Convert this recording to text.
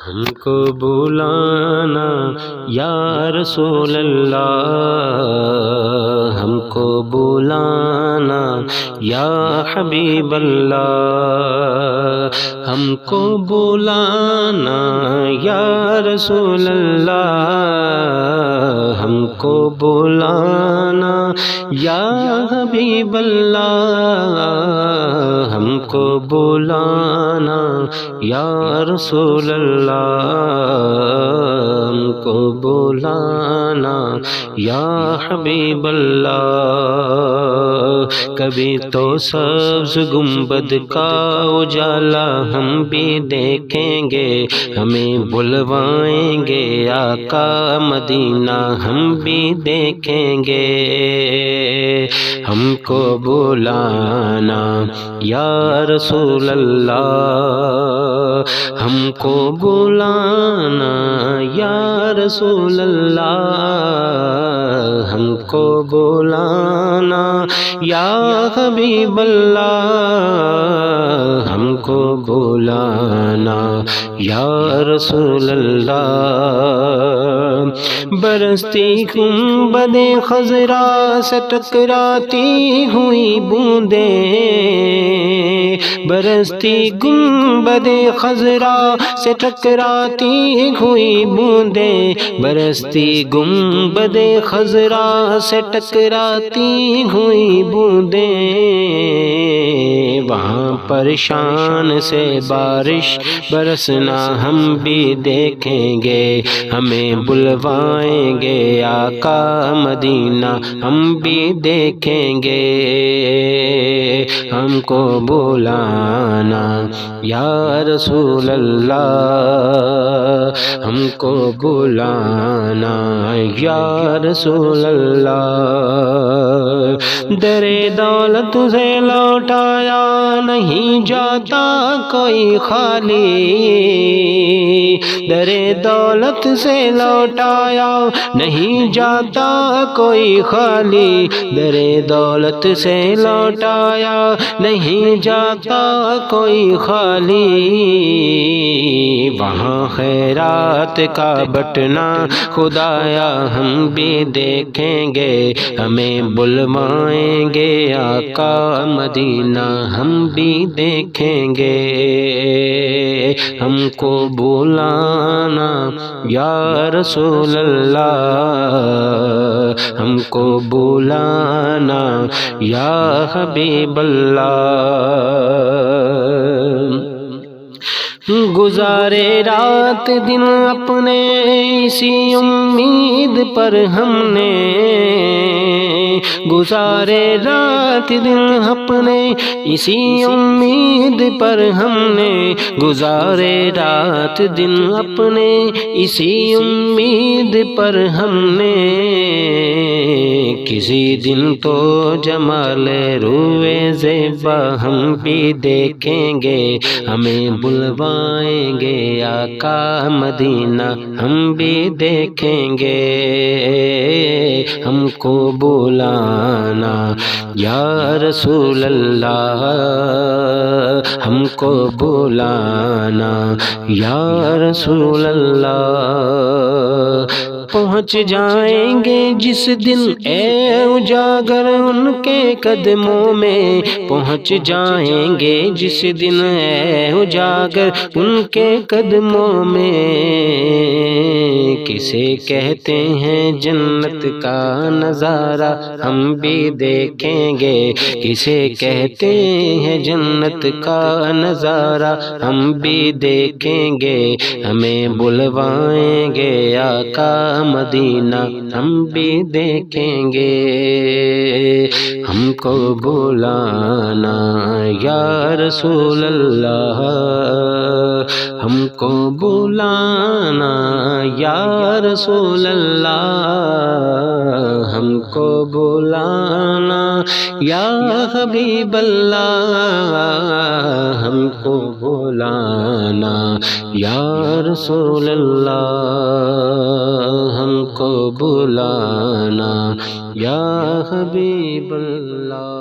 ہم کو بلانا یا رسول اللہ، ہم کو بلانا یا حبیب اللہ، ہم کو بلانا یا رسول اللہ، ہم کو بلانا یا حبیب اللہ، ہم کو بلانا یا رسول اللہ، ہم کو بلانا یا حبیب اللہ۔ کبھی تو سبز گنبد کا اجالا ہم بھی دیکھیں گے، ہمیں بلوائیں گے آقا مدینہ ہم بھی دیکھیں گے، ہم کو بلانا یا رسول اللہ، ہم کو بلانا یا رسول اللہ، ہم کو بلانا یا حبیب اللہ، ہم کو بلانا یا رسول اللہ۔ برستی گنبد خضرا سے ٹکراتی ہوئی بوندیں، برستی گنبد خضرا سے ٹکراتی ہوئی بوندیں، برستی گنبد خضرا سے ٹکراتی ہوئی بوندیں، وہاں پریشان سے بارش برسنا ہم بھی دیکھیں گے، ہمیں بلوائیں گے آقا مدینہ ہم بھی دیکھیں گے، ہم کو بلانا یا رسول اللہ، ہم کو بلانا یا رسول اللہ۔ در دولت سے لوٹایا نہیں جاتا کوئی خالی، در دولت سے لوٹایا نہیں جاتا کوئی خالی، در دولت سے لوٹایا نہیں جاتا کوئی خالی، وہاں خیرات کا بٹنا خدایا ہم بھی دیکھیں گے، ہمیں بلوائیں گے آقا مدینہ ہم بھی دیکھیں گے، ہم کو بلانا یا رسول اللہ، ہم کو بلانا یا حبیب اللہ۔ گزارے رات دن اپنے اسی امید پر ہم نے، گزارے رات دن اپنے اسی امید پر ہم نے، گزارے رات دن اپنے اسی امید پر ہم نے، کسی دن تو جمال روئے زیبا ہم بھی دیکھیں گے، ہمیں بلوائیں گے آقا مدینہ ہم بھی دیکھیں گے، ہم کو بلانا یا رسول اللہ، ہم کو بلانا یا رسول اللہ۔ پہنچ جائیں گے جس دن اے اجاگر ان کے قدموں میں، پہنچ جائیں گے جس دن اے اجاگر ان کے قدموں میں، کسے کہتے ہیں جنت کا نظارہ ہم بھی دیکھیں گے، کسے کہتے ہیں جنت کا نظارہ ہم بھی دیکھیں گے، ہمیں بلوائیں گے آقا مدینہ ہم بھی دیکھیں گے، ہم کو بلانا یا رسول اللہ، ہم کو بلانا یا رسول اللہ، ہم کو بلانا یا حبیب اللہ، ہم کو بلانا یا رسول اللہ، ہم کو بلانا یا حبیب اللہ۔